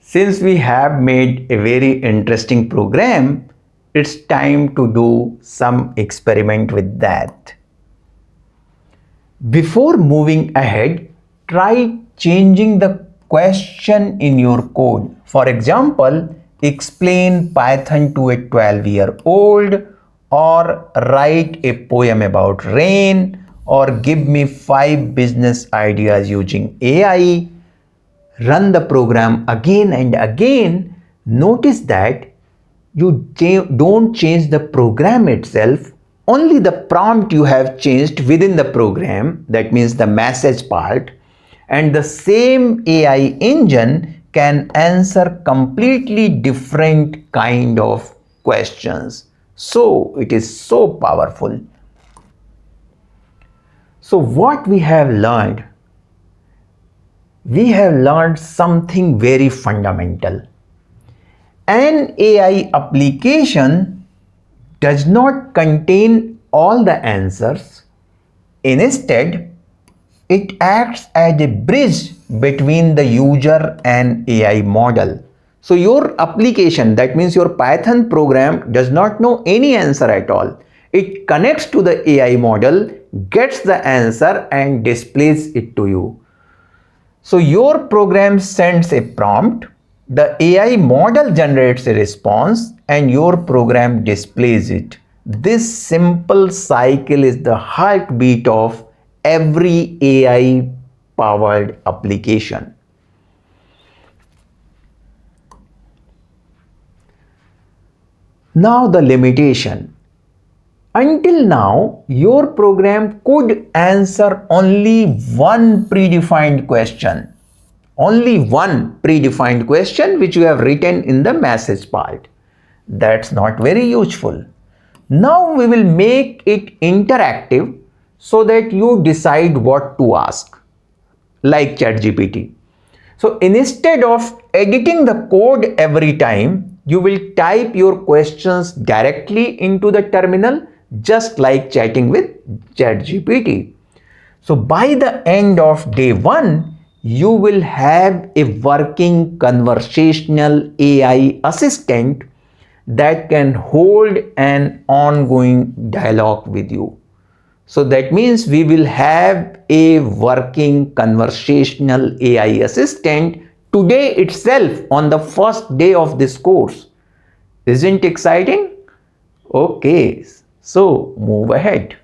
Since we have made a very interesting program, it's time to do some experiment with that. Before moving ahead, try changing the question in your code. For example, explain Python to a 12-year-old, or write a poem about rain, or give me 5 business ideas using AI. Run the program again and again. Notice that you don't change the program itself, only the prompt you have changed within the program, that means the message part, and the same AI engine can answer completely different kind of questions. So it is so powerful. So what we have learned? We have learned something very fundamental. An AI application does not contain all the answers. Instead, it acts as a bridge between the user and AI model. So your application, that means your Python program, does not know any answer at all. It connects to the AI model, gets the answer and displays it to you. So your program sends a prompt, the AI model generates a response, and your program displays it. This simple cycle is the heartbeat of every AI powered application. Now the limitation. Until now, your program could answer only one predefined question. Only one predefined question which you have written in the message part. That's not very useful. Now we will make it interactive so that you decide what to ask, like ChatGPT. So instead of editing the code every time, you will type your questions directly into the terminal, just like chatting with ChatGPT. So by the end of day 1, you will have a working conversational AI assistant that can hold an ongoing dialogue with you. So that means we will have a working conversational AI assistant today itself on the first day of this course. Isn't it exciting? Okay, so move ahead.